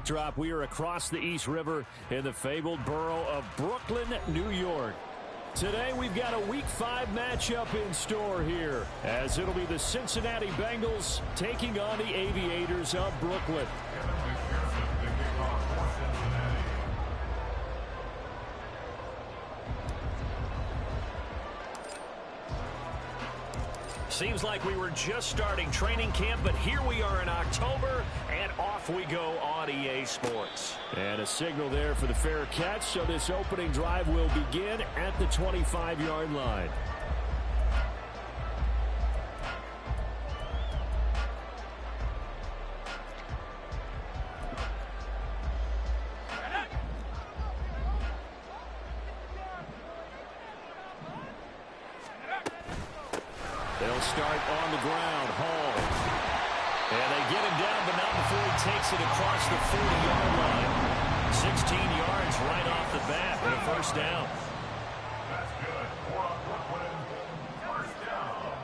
backdrop, we are across the East River in the fabled borough of Brooklyn, New York. Today, we've got a Week 5 matchup in store here, as it'll be the Cincinnati Bengals taking on the Aviators of Brooklyn. Seems like we were just starting training camp, but here we are in October, and off we go on EA Sports. And a signal there for the fair catch, so this opening drive will begin at the 25-yard line. They'll start on the ground. Hall. And they get him down, but not before he takes it across the 40-yard line. 16 yards right off the bat for a first down. That's good. For Brooklyn, first down.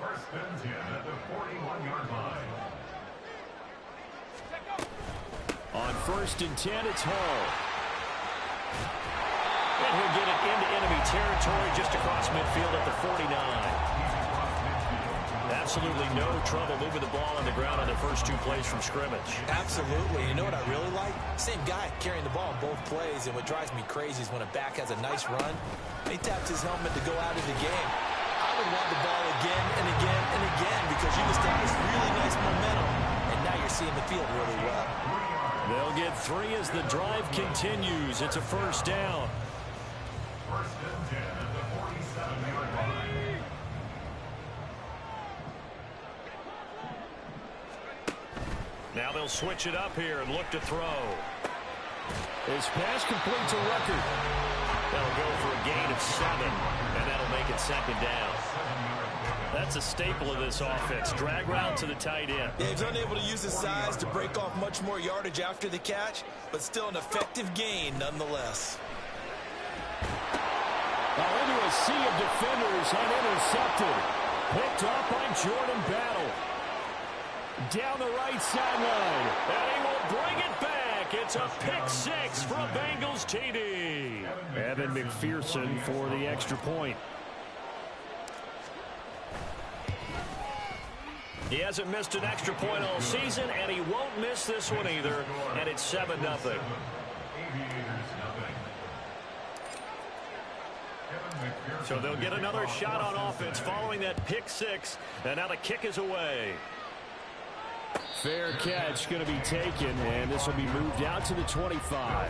First and 10 at the 41-yard line. On first and 10, it's Hall. And he'll get it into enemy territory just across midfield at the 49. Absolutely no trouble moving the ball on the ground on the first two plays from scrimmage. Absolutely. You know what I really like? Same guy carrying the ball in both plays, and what drives me crazy is when a back has a nice run, he taps his helmet to go out of the game. I would want the ball again and again and again because you establish really nice momentum, and now you're seeing the field really well. They'll get 3 as the drive continues. It's a first down. First and 10 at the 47-yard line. Now they'll switch it up here and look to throw. His pass complete to Rucker. That'll go for a gain of 7, and that'll make it second down. That's a staple of this offense. Drag route to the tight end. Yeah, he's unable to use his size to break off much more yardage after the catch, but still an effective gain nonetheless. Into a sea of defenders and intercepted. Picked off by Jordan Battle. Down the right sideline. And he will bring it back. It's a pick 6 from Bengals TD. Evan McPherson for the extra point. He hasn't missed an extra point all season, and he won't miss this one either. And it's 7-0. So they'll get another shot on offense following that pick 6. And now the kick is away. Fair catch going to be taken, and this will be moved out to the 25.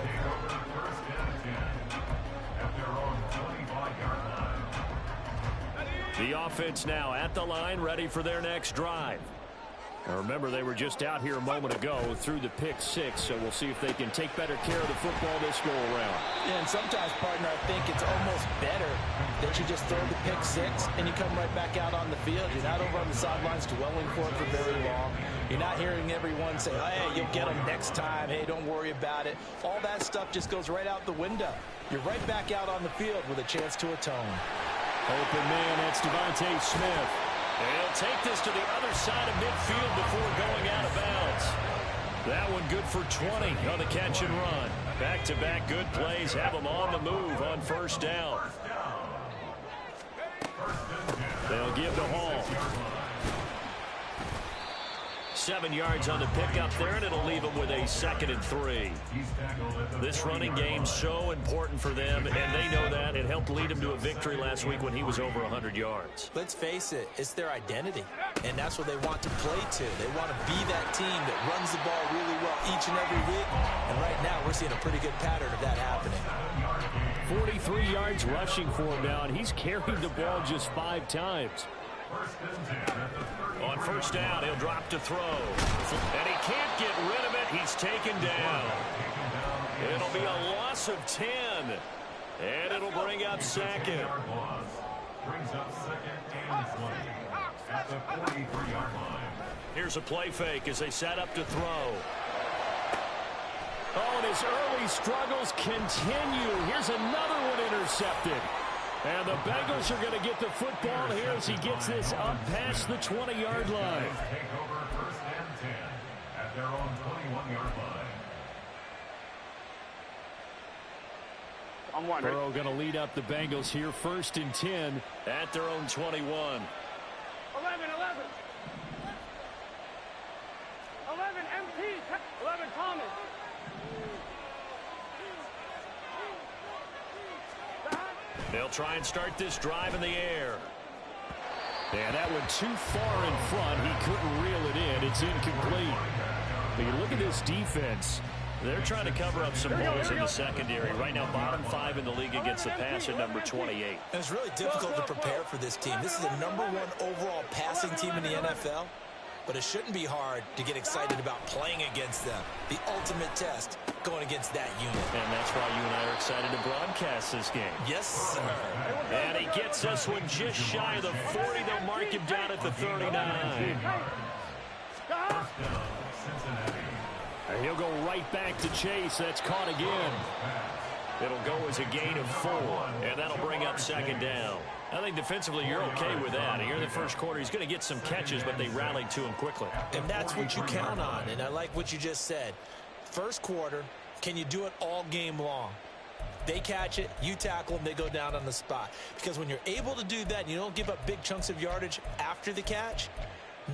The offense now at the line, ready for their next drive. Now remember, they were just out here a moment ago through the pick 6, so we'll see if they can take better care of the football this go-around. Yeah, and sometimes, partner, I think it's almost better that you just throw the pick 6 and you come right back out on the field. You're not over on the sidelines dwelling for it for very long. You're not hearing everyone say, hey, you'll get them next time. Hey, don't worry about it. All that stuff just goes right out the window. You're right back out on the field with a chance to atone. Open man, that's Devontae Smith. He'll take this to the other side of midfield before going out of bounds. That one good for 20 on the catch and run. Back-to-back good plays have them on the move on first down. They'll give to Hall. 7 yards on the pickup there, and it'll leave them with a 2nd and 3. This running game's so important for them, and they know that. It helped lead them to a victory last week when he was over 100 yards. Let's face it, it's their identity, and that's what they want to play to. They want to be that team that runs the ball really well each and every week, and right now we're seeing a pretty good pattern of that happening. 43 yards rushing for him now, and he's carried the ball just 5 times. On first down, he'll drop to throw. And he can't get rid of it. He's taken down. It'll be a loss of 10. And it'll bring up 2nd. Brings up 2nd and 20 at the 43-yard line. Here's a play fake as they set up to throw. Oh, and his early struggles continue. Here's another one intercepted. And the Bengals are going to get the football here as he gets this up past the 20-yard line. Take over 1st and 10 at their own 21-yard Burrow going to lead up the Bengals here, 1st and 10 at their own 21. 11 MT, 11 Thomas. They'll try and start this drive in the air. And that went too far in front. He couldn't reel it in. It's incomplete. But you look at this defense. They're trying to cover up some holes in the secondary. Right now, bottom 5 in the league against the pass at number 28. And it's really difficult to prepare for this team. This is the #1 overall passing team in the NFL. But it shouldn't be hard to get excited about playing against them. The ultimate test going against that unit. And that's why you and I are excited to broadcast this game. Yes, sir. And he gets this one just shy of the 40. They'll mark him down at the 39. And he'll go right back to Chase. That's caught again. It'll go as a gain of 4. And that'll bring up 2nd down. I think defensively you're okay with that. Here in the first quarter, he's going to get some catches, but they rallied to him quickly. And that's what you count on. And I like what you just said. First quarter, can you do it all game long? They catch it, you tackle them, they go down on the spot. Because when you're able to do that and you don't give up big chunks of yardage after the catch,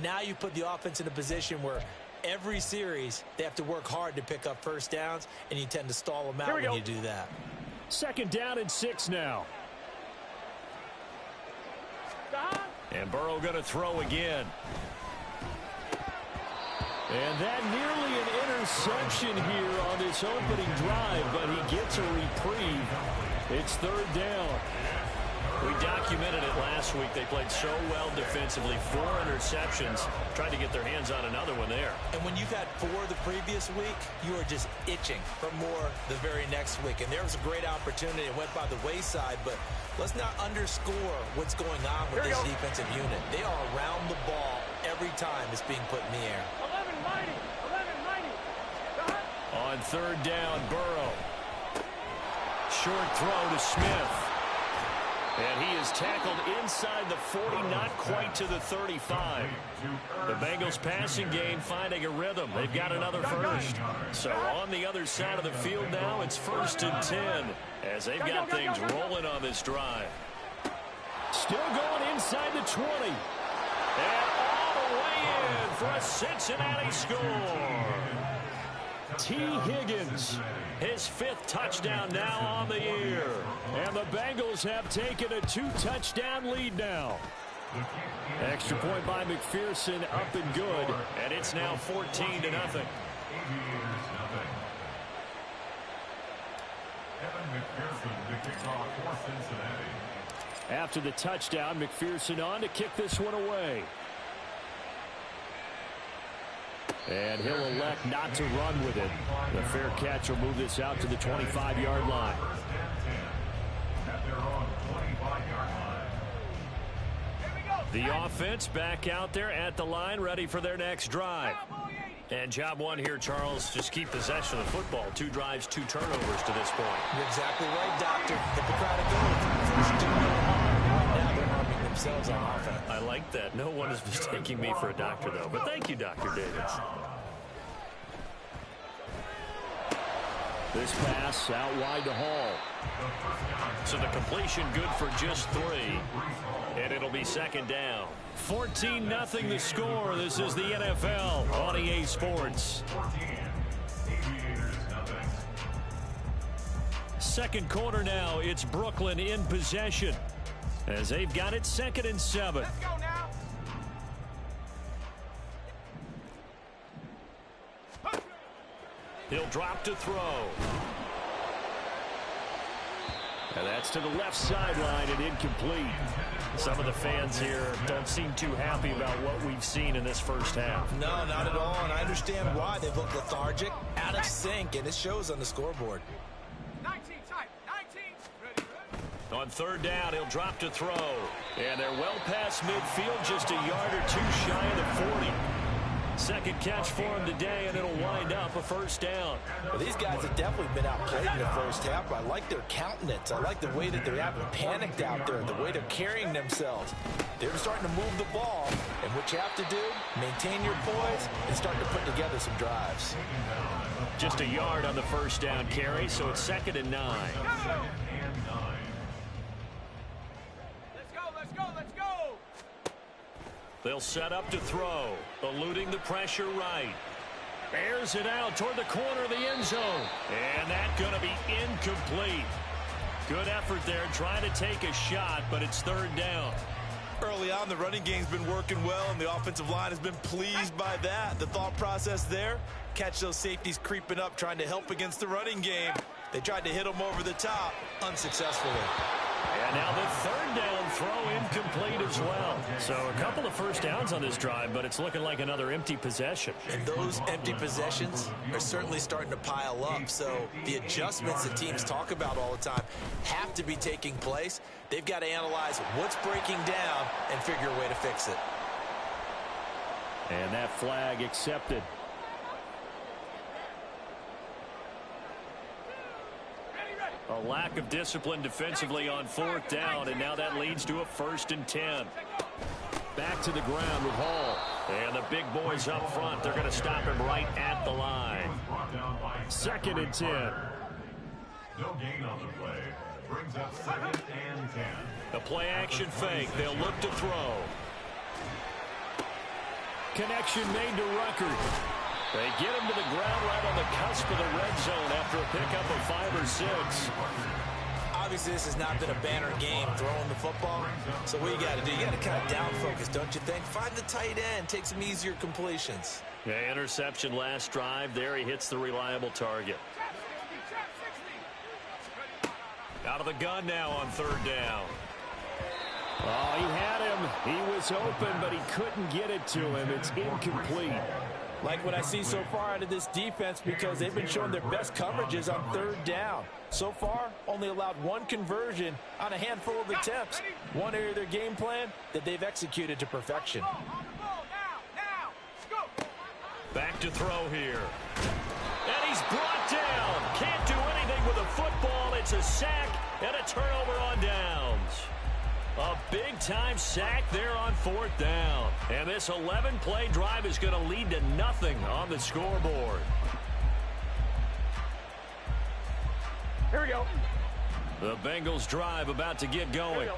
now you put the offense in a position where every series they have to work hard to pick up first downs, and you tend to stall them out when you do that. 2nd down and 6 now. And Burrow going to throw again. And that nearly an interception here on this opening drive, but he gets a reprieve. It's 3rd down. We documented it last week. They played so well defensively. 4 interceptions. Tried to get their hands on another one there. And when you've had 4 the previous week, you are just itching for more the very next week. And there was a great opportunity. It went by the wayside, but let's not underscore what's going on with this defensive unit. They are around the ball every time it's being put in the air. 11 mighty. On 3rd down, Burrow. Short throw to Smith. And he is tackled inside the 40, not quite to the 35. The Bengals passing game finding a rhythm. They've got another first. So on the other side of the field now, it's 1st and 10 as they've got things rolling on this drive. Still going inside the 20. And all the way in for a Cincinnati score. T. Higgins, his 5th touchdown now on the year. And the Bengals have taken a 2-touchdown lead now. Extra point by McPherson, up and good. And it's now 14-0. After the touchdown, McPherson on to kick this one away. And he'll elect not to run with it. The fair catch will move this out to the 25-yard line. The offense back out there at the line, ready for their next drive. And job 1 here, Charles, just keep possession of the football. 2 drives, 2 turnovers to this point. You're exactly right, Doctor. Hippocratic oath. First do no harm. Right now they're harming themselves on offense. I like that. No one is mistaking me for a doctor, though. But thank you, Dr. Davis. This pass out wide to Hall. So the completion good for just 3. And it'll be 2nd down. 14-0 the score. This is the NFL on EA Sports. 2nd quarter now. It's Brooklyn in possession as they've got it 2nd and 7. Let's go now. He'll drop to throw. And that's to the left sideline and incomplete. Some of the fans here don't seem too happy about what we've seen in this first half. No, not at all, and I understand why. They've looked lethargic, out of sync, and it shows on the scoreboard. 19 tight. 19. Ready. On 3rd down, he'll drop to throw. And they're well past midfield, just a yard or 2 shy of the 40. 2nd catch for him today, and it'll wind up a 1st down. Well, these guys have definitely been outplayed in the first half, but I like their countenance. I like the way that they haven't panicked out there, the way they're carrying themselves. They're starting to move the ball, and what you have to do, maintain your poise and start to put together some drives. Just a yard on the 1st down carry, so it's 2nd and 9. They'll set up to throw, eluding the pressure right. Airs it out toward the corner of the end zone. And that's going to be incomplete. Good effort there trying to take a shot, but it's third down. Early on, the running game's been working well, and the offensive line has been pleased by that. The thought process there, catch those safeties creeping up, trying to help against the running game. They tried to hit them over the top, unsuccessfully. And now the third down throw incomplete as well. So a couple of first downs on this drive, but it's looking like another empty possession. And those empty possessions are certainly starting to pile up. So the adjustments that teams talk about all the time have to be taking place. They've got to analyze what's breaking down and figure a way to fix it. And that flag accepted. A lack of discipline defensively on fourth down, and now that leads to a 1st and 10. Back to the ground with Hall. And the big boys up front, they're going to stop him right at the line. 2nd and 10. No gain on the play. Brings up 2nd and 10. The play action fake. They'll look to throw. Connection made to Ruckert. They get him to the ground right on the cusp of the red zone after a pickup of 5 or 6. Obviously, this has not been a banner game throwing the football. So what you got to do, you got to kind of down focus, don't you think? Find the tight end, take some easier completions. Yeah, interception last drive. There he hits the reliable target. Out of the gun now on 3rd down. Oh, he had him. He was open, but he couldn't get it to him. It's incomplete. Like what I see so far out of this defense, because they've been showing their best coverages on 3rd down. So far, only allowed 1 conversion on a handful of attempts. One area of their game plan that they've executed to perfection. Back to throw here. And he's brought down. Can't do anything with a football. It's a sack and a turnover on downs. A big-time sack there on 4th down. And this 11-play drive is going to lead to nothing on the scoreboard. Here we go. The Bengals drive about to get going.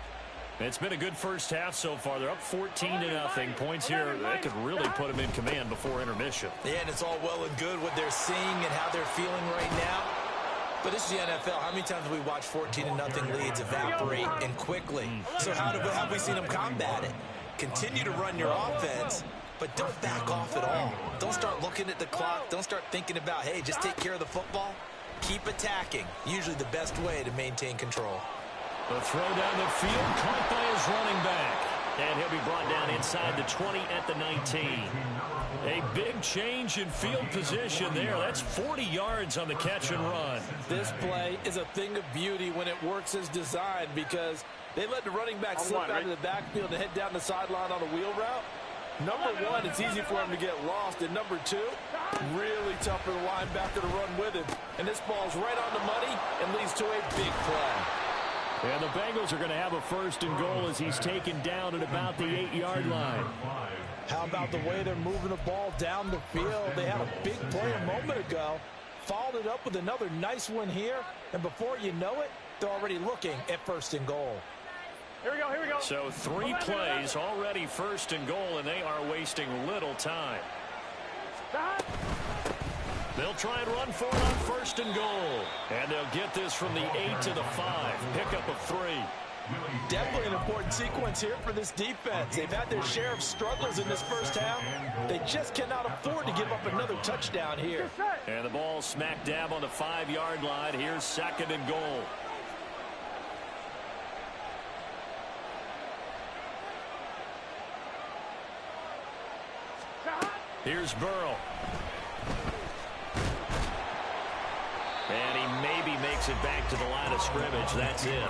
It's been a good first half so far. They're up 14-0. Points here, they could really put them in command before intermission. Yeah, and it's all well and good what they're seeing and how they're feeling right now. But this is the NFL. How many times have we watched 14-0 leads evaporate and quickly? So how have we seen them combat it? Continue to run your offense, but don't back off at all. Don't start looking at the clock. Don't start thinking about, hey, just take care of the football. Keep attacking. Usually the best way to maintain control. The throw down the field caught by his running back. And he'll be brought down inside the 20 at the 19. A big change in field position there. That's 40 yards on the catch and run. This play is a thing of beauty when it works as designed, because they let the running back slip out of the backfield and head down the sideline on a wheel route. Number one, it's easy for him to get lost. And number two, really tough for the linebacker to run with him. And this ball's right on the money and leads to a big play. And the Bengals are going to have a 1st and goal as he's taken down at about the 8-yard line. How about the way they're moving the ball down the field? They had a big play a moment ago, followed it up with another nice one here, and before you know it, they're already looking at 1st and goal. Here we go, here we go. So 3 plays already 1st and goal, and they are wasting little time. They'll try and run for it on 1st and goal. And they'll get this from the 8 to the 5. Pickup of 3. Definitely an important sequence here for this defense. They've had their share of struggles in this first half. They just cannot afford to give up another touchdown here. And the ball smack dab on the 5-yard line. Here's 2nd and goal. Here's Burrow. And he maybe makes it back to the line of scrimmage. That's it.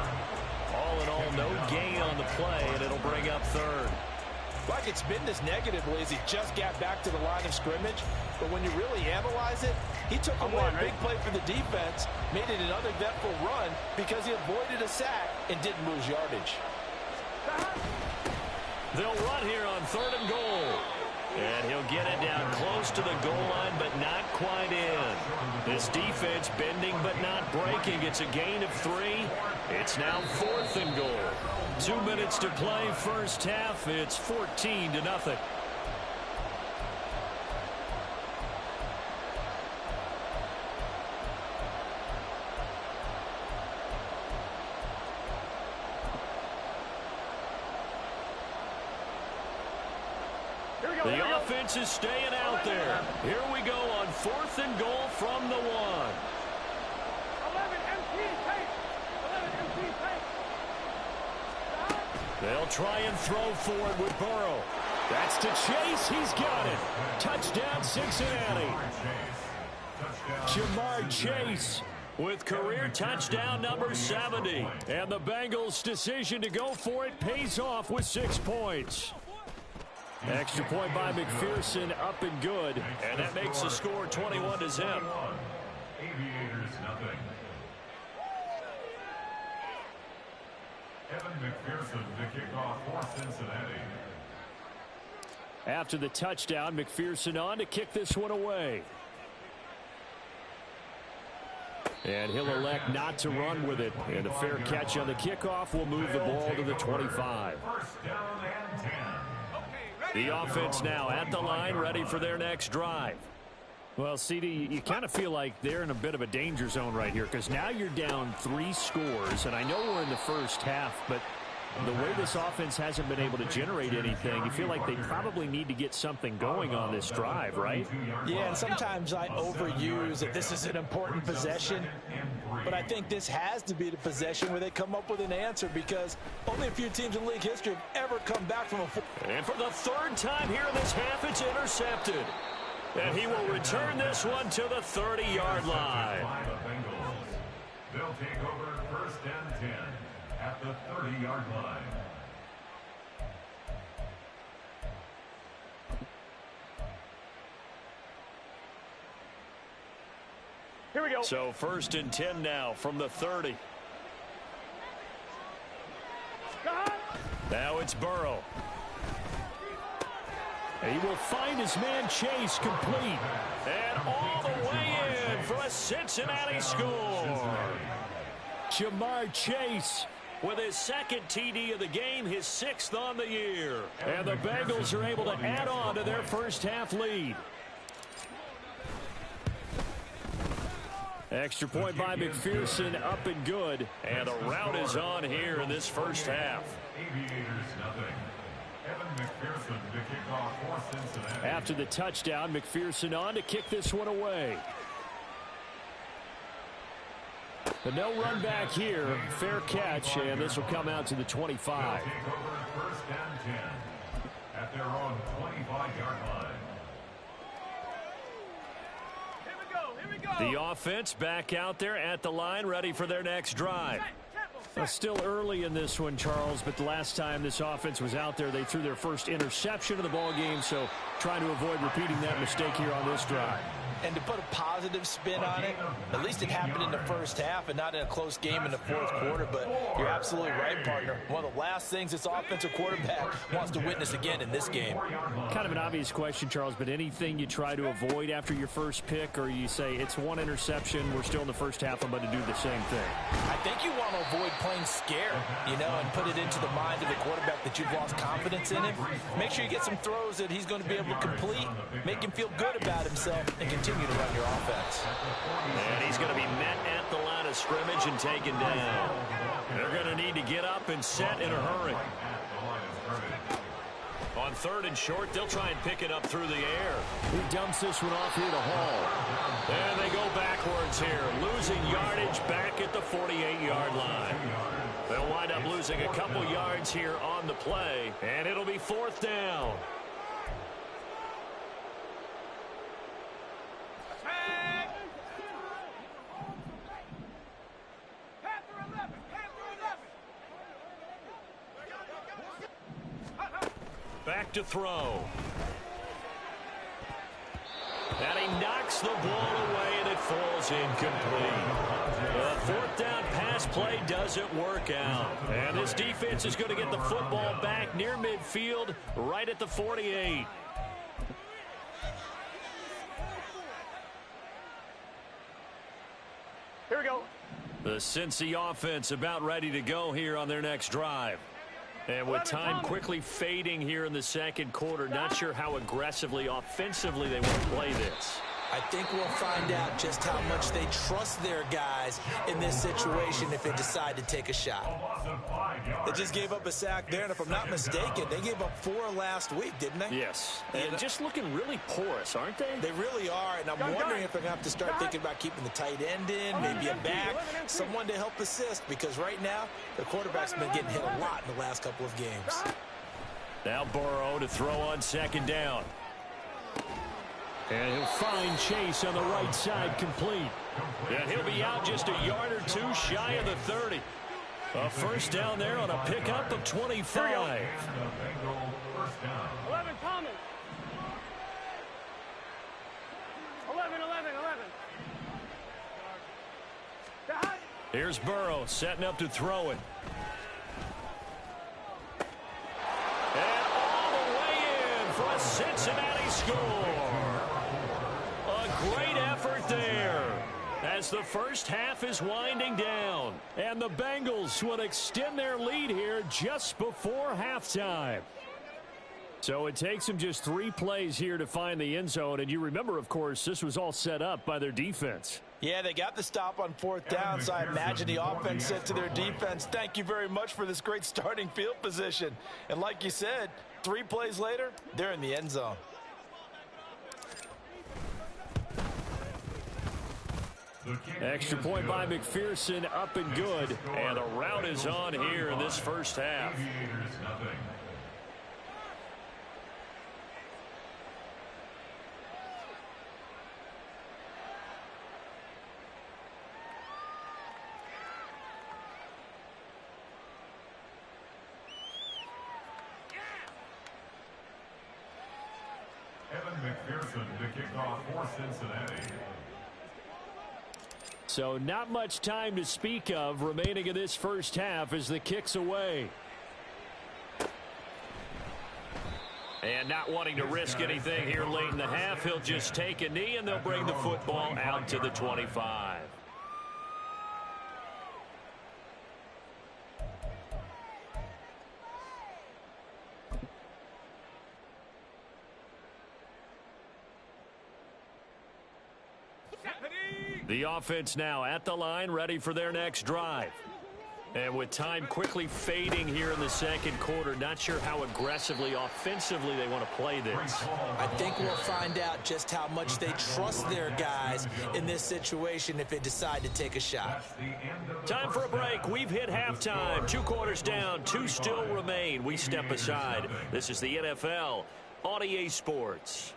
All in all, no gain on the play, and it'll bring up 3rd. Like it's been this negatively as he just got back to the line of scrimmage. But when you really analyze it, he took away a big play for the defense, made it an uneventful run because he avoided a sack and didn't lose yardage. They'll run here on 3rd and goal. And he'll get it down close to the goal line, but not quite in. This defense bending but not breaking. It's a gain of 3. It's now 4th and goal. 2 minutes to play first half. It's 14-0. The offense is staying out there. Here we go on 4th and goal from the 1. 11 empty tape. 11 empty tape. They'll try and throw for it with Burrow. That's to Chase. He's got it. Touchdown, Cincinnati. Jamar Chase with career touchdown number 70. And the Bengals' decision to go for it pays off with 6 points. Extra point by McPherson, up and good. And that makes the score 21-0. Aviators nothing. Evan McPherson to kick off for Cincinnati. After the touchdown, McPherson on to kick this one away. And he'll elect not to run with it. And a fair catch on the kickoff will move the ball to the 25. First down and 10. The offense now at the line, ready for their next drive. Well, CD, you kind of feel like they're in a bit of a danger zone right here because now you're down 3 scores, and I know we're in the first half, but the way this offense hasn't been able to generate anything, you feel like they probably need to get something going on this drive, right? Yeah, and sometimes I overuse that this is an important possession, but I think this has to be the possession where they come up with an answer because only a few teams in league history have ever come back from a... And for the 3rd time here in this half, it's intercepted. And he will return this one to the 30-yard line. They'll take over 1st and 10 at the 30-yard line. Here we go. So 1st and 10 now from the 30. Now it's Burrow. And he will find his man Chase complete. And all the way in for a Cincinnati score. Jamar Chase with his 2nd TD of the game, his 6th on the year. And the Bengals are able to add on to their first half lead. Extra point by McPherson, up and good. And the route is on here in this first half. Aviators nothing. Evan McPherson to kick off for Cincinnati. After the touchdown, McPherson on to kick this one away. But no run back here. Fair catch, and this will come out to the 25. They'll take over 1st and 10 at their own 25-yard line. The offense back out there at the line, ready for their next drive. Still early in this one, Charles, but the last time this offense was out there, they threw their first interception of the ball game, so trying to avoid repeating that mistake here on this drive. And to put a positive spin on it, at least it happened in the first half and not in a close game in the 4th quarter. But you're absolutely right, partner. One of the last things this offensive quarterback wants to witness again in this game. Kind of an obvious question, Charles, but anything you try to avoid after your first pick, or you say it's one interception, we're still in the first half, I'm going to do the same thing? I think you want to avoid playing scared, and put it into the mind of the quarterback that you've lost confidence in him. Make sure you get some throws that he's going to be able to complete, make him feel good about himself, and continue to run your offense. And he's going to be met at the line of scrimmage and taken down. They're going to need to get up and set in a hurry. On 3rd and short, they'll try and pick it up through the air. He dumps this one off here to Hall. And they go backwards here, losing yardage back at the 48-yard line. They'll wind up losing a couple yards here on the play, and it'll be 4th down. Back to throw. And he knocks the ball away, and it falls incomplete. The 4th down pass play doesn't work out. And this defense is going to get the football back near midfield, right at the 48. Here we go. The Cincy offense about ready to go here on their next drive. And with time quickly fading here in the second quarter, not sure how aggressively, offensively they want to play this. I think we'll find out just how much they trust their guys in this situation if they decide to take a shot. They just gave up a sack there, and if I'm not mistaken, they gave up 4 last week, didn't they? Yes. And just looking really porous, aren't they? They really are, and I'm wondering if they're going to have to start thinking about keeping the tight end in, maybe a back, someone to help assist, because right now, the quarterback's been getting hit a lot in the last couple of games. Now Burrow to throw on second down. And he'll find Chase on the right side complete. And he'll be out just a yard or two shy of the 30. A first down there on a pickup of 25. 11 coming. 11. Here's Burrow setting up to throw it. And all the way in for a Cincinnati score. Great effort there as the first half is winding down. And the Bengals would extend their lead here just before halftime. So it takes them just 3 plays here to find the end zone. And you remember, of course, this was all set up by their defense. Yeah, they got the stop on 4th down, so I imagine the offense said to their defense, thank you very much for this great starting field position. And like you said, 3 plays later, they're in the end zone. Extra point by McPherson, up and good. And the route is on here in this first half. Evan McPherson to kick off for Cincinnati. So not much time to speak of remaining in this first half as the kick's away. And not wanting to risk anything here late in the half, he'll just take a knee and they'll bring the football out to the 25. The offense now at the line, ready for their next drive. And with time quickly fading here in the second quarter, not sure how aggressively, offensively they want to play this. I think we'll find out just how much they trust their guys in this situation if they decide to take a shot. Time for a break. We've hit halftime. 2 quarters down, 2 still remain. We step aside. This is the NFL on EA Sports.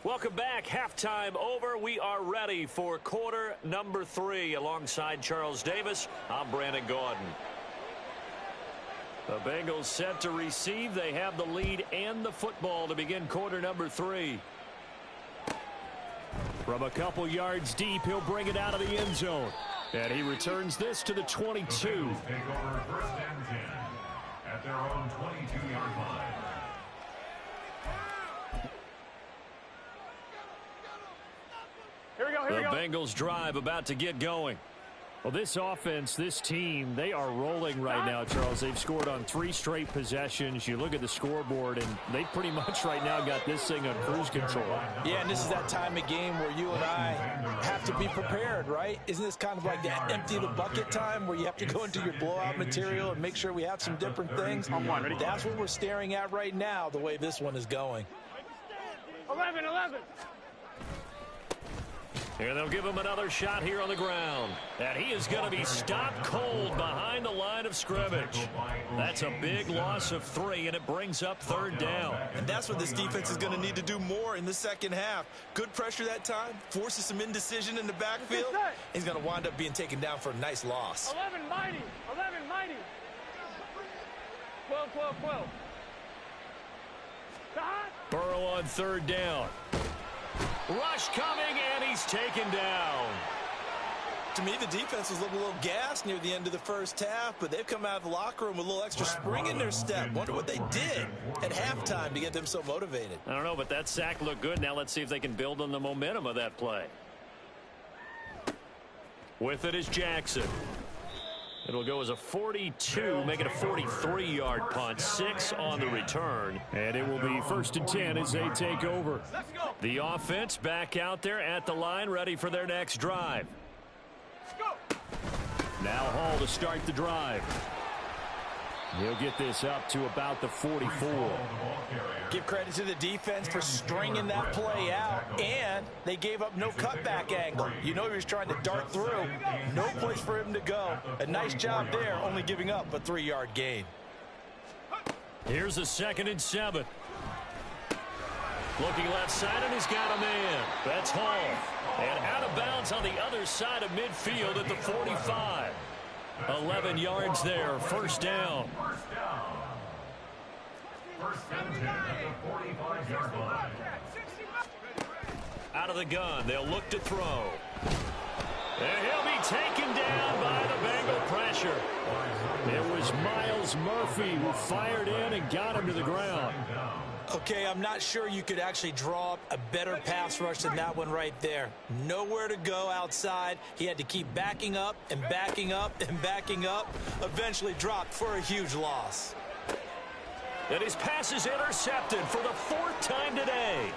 Welcome back. Halftime over. We are ready for quarter number 3. Alongside Charles Davis, I'm Brandon Gordon. The Bengals set to receive. They have the lead and the football to begin quarter number 3. From a couple yards deep, he'll bring it out of the end zone. And he returns this to the 22. The Bengals take over 1st and 10 at their own 22-yard line. Here we go. The Bengals drive about to get going. Well, this offense, this team, they are rolling right now, Charles. They've scored on 3 straight possessions. You look at the scoreboard, and they pretty much right now got this thing on cruise control. Yeah, and this is that time of game where you and I have to be prepared, right? Isn't this kind of like that empty the bucket time where you have to go into your blowout material and make sure we have some different things? That's what we're staring at right now, the way this one is going. 11. And they'll give him another shot here on the ground. And he is going to be stopped cold behind the line of scrimmage. That's a big loss of 3, and it brings up 3rd down. And that's what this defense is going to need to do more in the second half. Good pressure that time, forces some indecision in the backfield. He's going to wind up being taken down for a nice loss. 11 mighty. 12. Burrow on 3rd down. Rush coming, and he's taken down. to me the defense was a little gassed near the end of the first half, but they've come out of the locker room with a little extra spring in their step. Wonder what they did at halftime to get them so motivated. I don't know, but that sack looked good. Now let's see if they can build on the momentum of that play. With it is Jackson. It'll go as a 42, make it a 43-yard punt, 6 on the return. And it will be 1st and 10 as they take over. The offense back out there at the line, ready for their next drive. Now Hall to start the drive. He'll get this up to about the 44. Give credit to the defense for stringing that play out, and they gave up no cutback angle. You know he was trying to dart through. No place for him to go. A nice job there, only giving up a 3-yard gain. Here's a 2nd and 7. Looking left side, and he's got a man. That's Hall. And out of bounds on the other side of midfield at the 45. 11 yards there, 1st down. First and 10 at the 45-yard line. Out of the gun, they'll look to throw. And he'll be taken down by the Bengal pressure. It was Miles Murphy who fired in and got him to the ground. Okay, I'm not sure you could actually draw up a better pass rush than that one right there. Nowhere to go outside. He had to keep backing up and backing up and backing up. Eventually dropped for a huge loss. And his pass is intercepted for the 4th time today.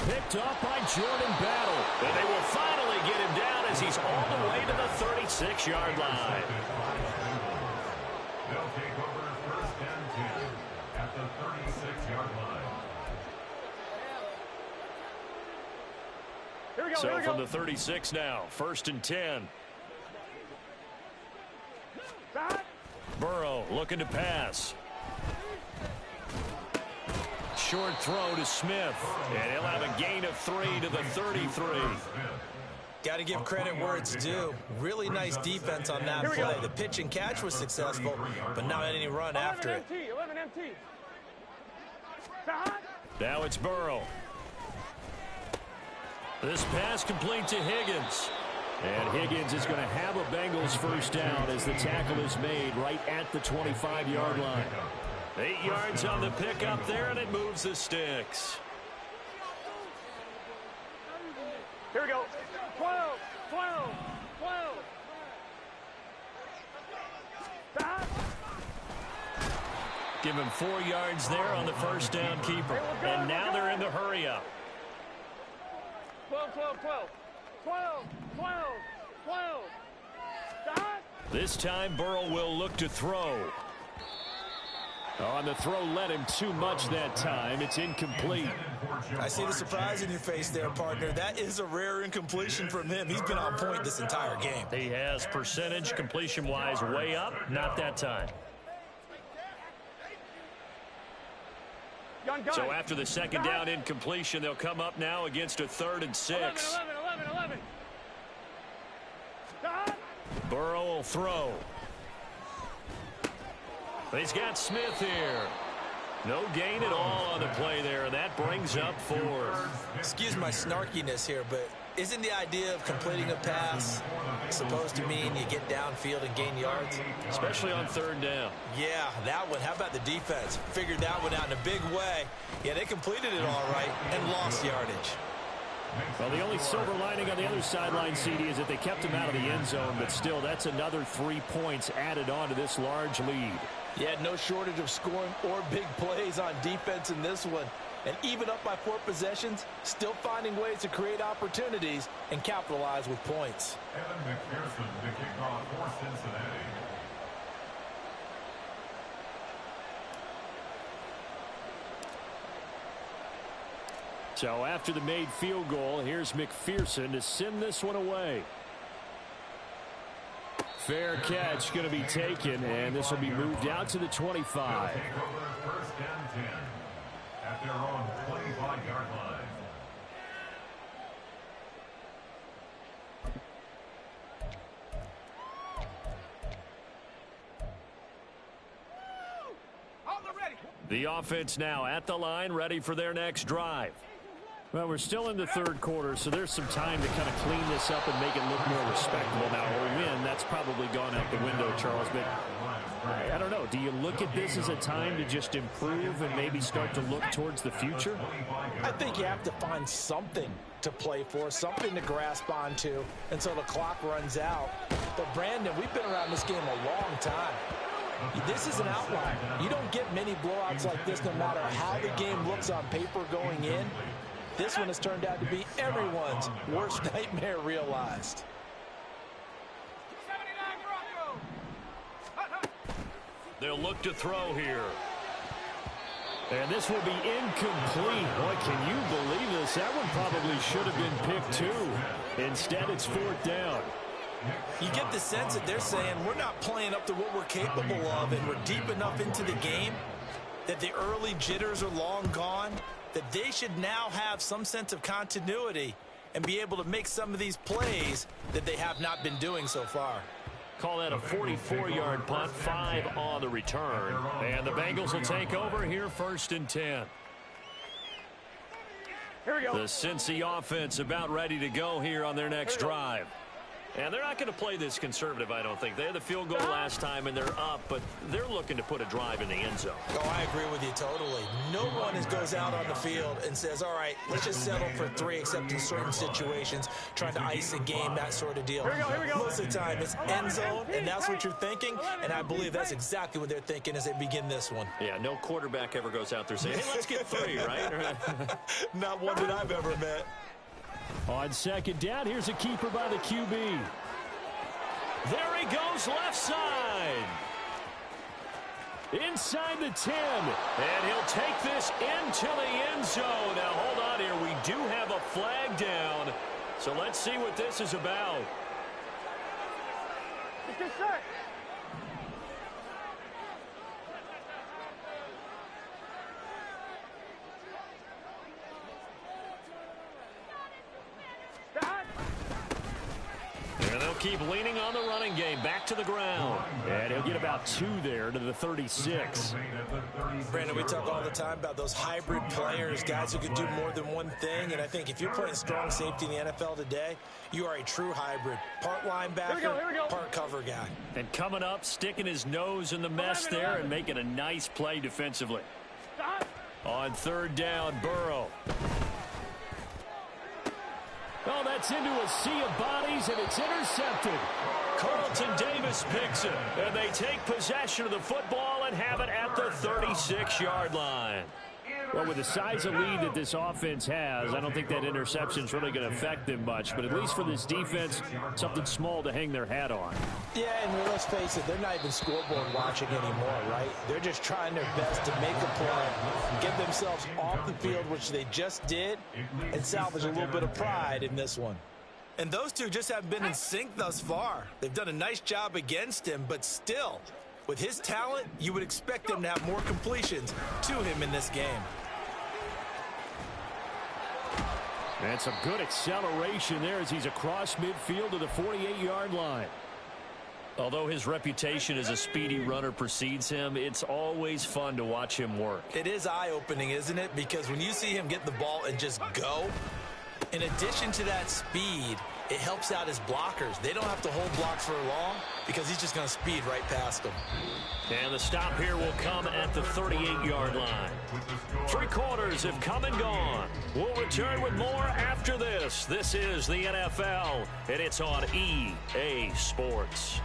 Picked up by Jordan Battle. And they will finally get him down as he's all the way to the 36-yard line. They'll take over 1st and 10 at the 36-yard line. Here we go, So here we from go. the 36 now, 1st and 10. Back. Burrow looking to pass. Short throw to Smith. And he'll have a gain of 3 to the 33. Got to give credit where it's due. Really nice defense on that play. The pitch and catch was successful, but not any run after it. 11 MT. Back. Now it's Burrow. This pass complete to Higgins. And Higgins is going to have a Bengals 1st down as the tackle is made right at the 25-yard line. 8 yards on the pickup there, and it moves the sticks. Here we go. 12, 12, 12. Back. Give him 4 yards there on the 1st down keeper. And now they're in the hurry-up. 12, 12, 12. 12, 12, 12. Back. This time Burrow will look to throw. On the throw led him too much that time. It's incomplete. I see the surprise in your face there, partner. That is a rare incompletion from him. He's been on point this entire game. He has percentage completion-wise way up. Not that time. Gun, gun. So after the 2nd down incompletion, they'll come up now against a 3rd and 6. 11. Back. Burrow will throw. He's got Smith here. No gain at all on the play there, and that brings up 4th. Excuse my snarkiness here, but isn't the idea of completing a pass supposed to mean you get downfield and gain yards? Especially on 3rd down. Yeah, that one. How about the defense? Figured that one out in a big way. Yeah, they completed it all right and lost yardage. Well, the only silver lining on the other sideline, CD, is that they kept him out of the end zone, but still, that's another 3 points added on to this large lead. Yeah, no shortage of scoring or big plays on defense in this one. And even up by 4 possessions, still finding ways to create opportunities and capitalize with points. Evan McPherson to kick off for Cincinnati. So after the made field goal, here's McPherson to send this one away. Fair catch going to be taken, and this will be moved out to the 25. They'll take over 1st and 10 at their own 25-yard line. The offense now at the line, ready for their next drive. Well, we're still in the third quarter, so there's some time to kind of clean this up and make it look more respectable. Now, a win, that's probably gone out the window, Charles, but I don't know. Do you look at this as a time to just improve and maybe start to look towards the future? I think you have to find something to play for, something to grasp onto until the clock runs out. But, Brandon, we've been around this game a long time. This is an outlier. You don't get many blowouts like this no matter how the game looks on paper going in. This one has turned out to be everyone's worst nightmare realized. They'll look to throw here. And this will be incomplete. Boy, can you believe this? That one probably should have been picked too. Instead, it's fourth down. You get the sense that they're saying we're not playing up to what we're capable of, and we're deep enough into the game that the early jitters are long gone, that they should now have some sense of continuity and be able to make some of these plays that they have not been doing so far. Call that a 44-yard punt, 5 on the return. And the Bengals will take over here, 1st and 10. Here we go. The Cincy offense about ready to go here on their next drive. And they're not going to play this conservative, I don't think. They had the field goal last time, and they're up, but they're looking to put a drive in the end zone. Oh, I agree with you totally. No one goes out on the field and says, all right, let's just settle for 3, except in certain situations, trying to ice a game, that sort of deal. Here we go. Most of the time, it's end zone, and that's what you're thinking, and I believe that's exactly what they're thinking as they begin this one. Yeah, no quarterback ever goes out there saying, hey, let's get 3, right? Not one that I've ever met. On second down, here's a keeper by the QB. There he goes, left side. Inside the 10. And he'll take this into the end zone. Now, hold on here. We do have a flag down. So let's see what this is about. Get set. And they'll keep leaning on the running game. Back to the ground. And he'll get about 2 there to the 36. Brandon, we talk all the time about those hybrid players, guys who can do more than one thing. And I think if you're playing strong safety in the NFL today, you are a true hybrid. Part linebacker, Here we go. part cover guy. And coming up, sticking his nose in the mess there and making a nice play defensively. On 3rd down, Burrow. Oh, that's into a sea of bodies, and it's intercepted. Carlton Davis picks it, and they take possession of the football and have it at the 36-yard line. Well, with the size of lead that this offense has, I don't think that interception is really going to affect them much. But at least for this defense, something small to hang their hat on. Yeah, and let's face it, they're not even scoreboard watching anymore, right? They're just trying their best to make a play, get themselves off the field, which they just did, and salvage a little bit of pride in this one. And those two just haven't been in sync thus far. They've done a nice job against him, but still, with his talent, you would expect them to have more completions to him in this game. And some good acceleration there as he's across midfield to the 48-yard line. Although his reputation as a speedy runner precedes him, it's always fun to watch him work. It is eye-opening, isn't it? Because when you see him get the ball and just go, in addition to that speed, it helps out his blockers. They don't have to hold blocks for long because he's just going to speed right past them. And the stop here will come at the 38-yard line. 3 quarters have come and gone. We'll return with more after this. This is the NFL, and it's on EA Sports.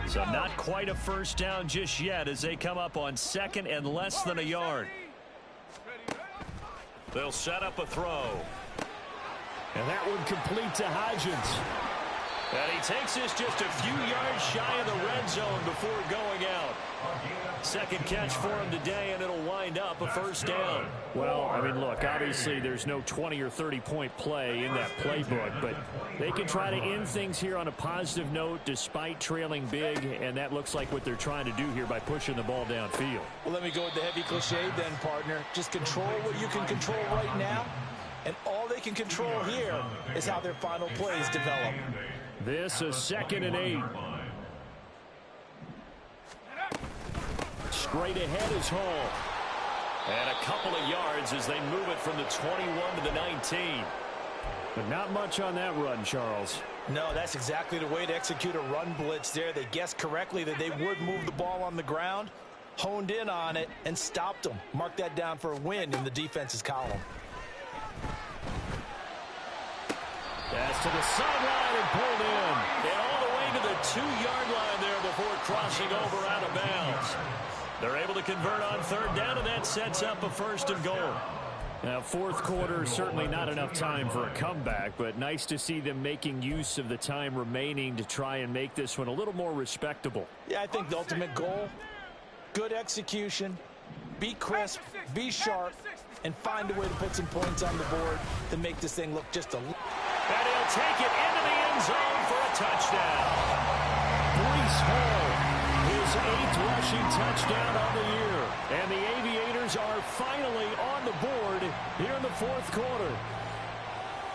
So not quite a first down just yet as they come up on 2nd and less than a yard. They'll set up a throw. And that one complete to Hodgins. And he takes this just a few yards shy of the red zone before going out. Second catch for him today, and it'll wind up a first down. Well, I mean, look, obviously there's no 20 or 30-point play in that playbook, but they can try to end things here on a positive note despite trailing big, and that looks like what they're trying to do here by pushing the ball downfield. Well, let me go with the heavy cliche then, partner. Just control what you can control right now, and all they can control here is how their final plays develop. This is 2nd and 8. Straight ahead is Hall. And a couple of yards as they move it from the 21 to the 19. But not much on that run, Charles. No, that's exactly the way to execute a run blitz there. They guessed correctly that they would move the ball on the ground, honed in on it, and stopped them. Mark that down for a win in the defense's column. Pass to the sideline and pulled in. And all the way to the 2-yard line there before crossing over out of bounds. They're able to convert on third down, and that sets up a 1st and goal. Now, fourth quarter, certainly not enough time for a comeback, but nice to see them making use of the time remaining to try and make this one a little more respectable. Yeah, I think the ultimate goal, good execution, be crisp, be sharp, and find a way to put some points on the board to make this thing look just a little. And he'll take it into the end zone for a touchdown. Breece Hall, his 8th rushing touchdown on the year. And the Aviators are finally on the board here in the fourth quarter.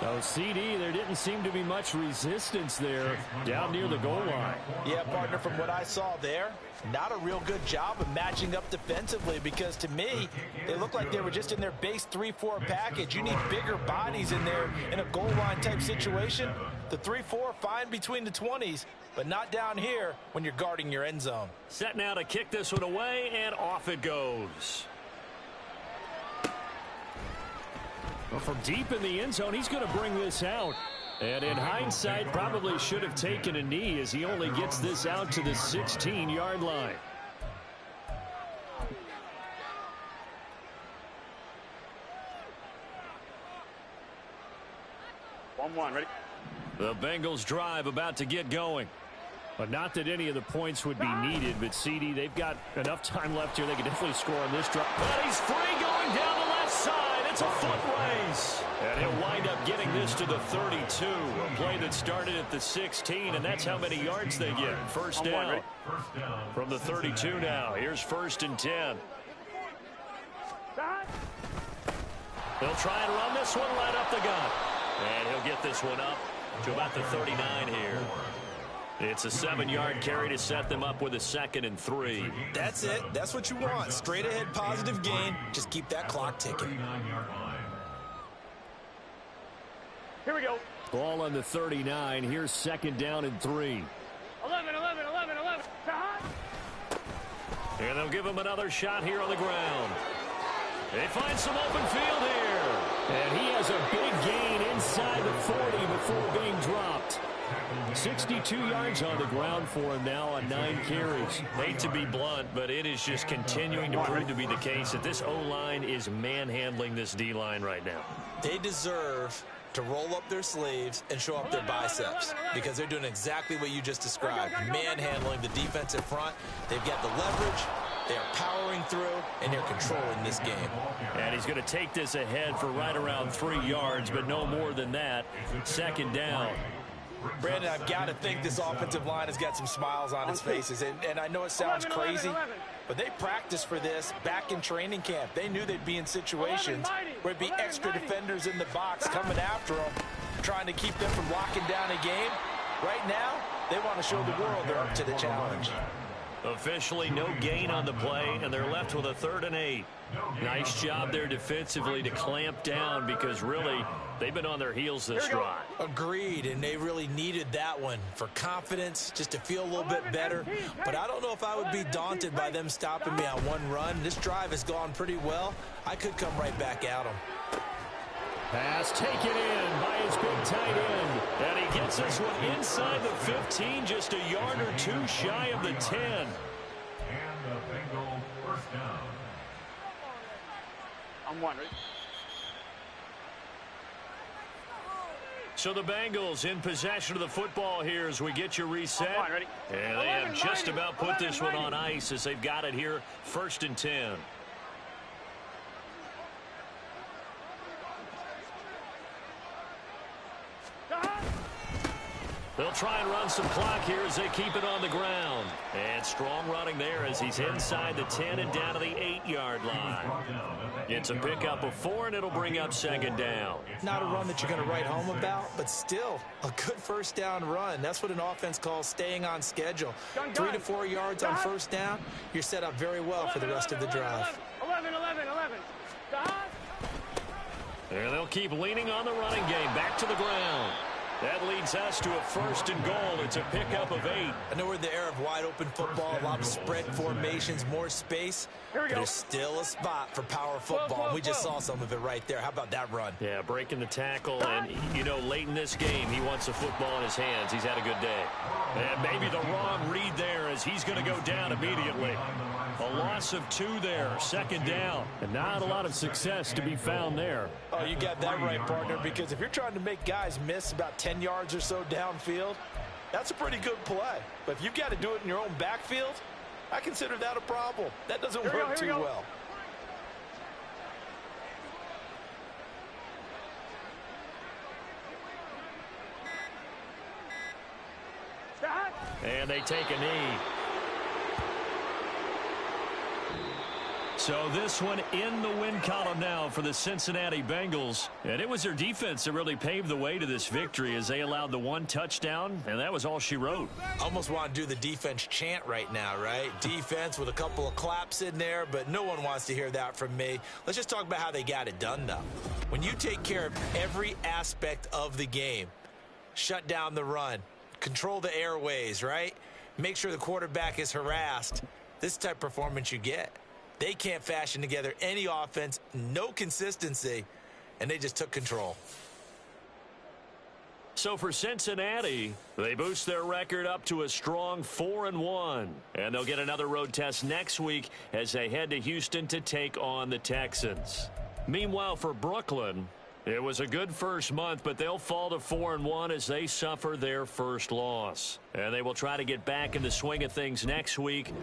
Oh, CD, there didn't seem to be much resistance there down near the goal line. Yeah, partner, from what I saw there, not a real good job of matching up defensively, because to me, they looked like they were just in their base 3-4 package. You need bigger bodies in there in a goal line type situation. The 3-4, fine between the 20s, but not down here when you're guarding your end zone. Set now to kick this one away, and off it goes. Well, from deep in the end zone, he's going to bring this out. And in hindsight, probably should have taken a knee as he only gets this out to the 16-yard line. Ready? The Bengals drive about to get going. But not that any of the points would be needed, but CD, they've got enough time left here. They can definitely score on this drive. But he's free going down the left side. It's a foot race. And he'll wind up getting this to the 32. A play that started at the 16, and that's how many yards they get. First down. From the 32 now. Here's 1st and 10. They'll try and run this one right up the gut. And he'll get this one up to about the 39 here. It's a 7-yard carry to set them up with a 2nd and 3. That's it. That's what you want. Straight ahead positive gain. Just keep that clock ticking. Here we go. Ball on the 39. Here's 2nd down and 3. 11. And they'll give him another shot here on the ground. They find some open field here. And he has a big gain inside the 40 before being dropped. 62 yards on the ground for him now on 9 carries. Hate to be blunt, but it is just continuing to prove to be the case that this O-line is manhandling this D-line right now. They deserve to roll up their sleeves and show up their biceps, because they're doing exactly what you just described, manhandling the defensive front. They've got the leverage, they're powering through, and they're controlling this game. And he's going to take this ahead for right around 3 yards, but no more than that. 2nd down. Brandon, I've got to think this offensive line has got some smiles on its faces, and I know it sounds crazy, but they practiced for this back in training camp. They knew they'd be in situations where it'd be extra defenders in the box coming after them, trying to keep them from locking down a game. Right now, they want to show the world they're up to the challenge. Officially no gain on the play, and they're left with a 3rd and 8. Nice job there defensively to clamp down, because really they've been on their heels this drive. Agreed, and they really needed that one for confidence, just to feel a little bit better. But I don't know if I would be daunted by them stopping me on one run. This drive has gone pretty well. I could come right back at them. Pass taken in by his big tight end. And he gets this one inside the 15, just a yard or 2 shy of the 10. And the Bengal 1st down. I'm one, ready? So the Bengals in possession of the football here as we get you reset. Ready? And they have just about put this one on ice as they've got it here, 1st and 10. They'll try and run some clock here as they keep it on the ground. And strong running there as he's inside the 10 and down to the 8-yard line. It's a pickup of 4, and it'll bring up second down. Not a run that you're going to write home about, but still a good first down run. That's what an offense calls staying on schedule. 3 to 4 yards on first down, you're set up very well for the rest of the drive. 11. And they'll keep leaning on the running game. Back to the ground. That leads us to a 1st and goal. It's a pickup of 8. I know we're in the era of wide-open football, a lot of spread formations, more space. But there's still a spot for power football. We just saw some of it right there. How about that run? Yeah, breaking the tackle. And, you know, late in this game, he wants the football in his hands. He's had a good day. And maybe the wrong read there as he's going to go down immediately. A loss of 2 there, 2nd down. And not a lot of success to be found there. Oh, you got that right, partner, because if you're trying to make guys miss about 10 yards or so downfield, that's a pretty good play. But if you've got to do it in your own backfield, I consider that a problem. That doesn't work too well. And they take a knee. So this one in the win column now for the Cincinnati Bengals. And it was their defense that really paved the way to this victory as they allowed the 1 touchdown, and that was all she wrote. Almost want to do the defense chant right now, right? Defense with a couple of claps in there, but no one wants to hear that from me. Let's just talk about how they got it done, though. When you take care of every aspect of the game, shut down the run, control the airways, right? Make sure the quarterback is harassed. This type of performance you get. They can't fashion together any offense, no consistency, and they just took control. So for Cincinnati, they boost their record up to a strong 4-1. And they'll get another road test next week as they head to Houston to take on the Texans. Meanwhile, for Brooklyn, it was a good first month, but they'll fall to 4-1 as they suffer their first loss. And they will try to get back in the swing of things next week.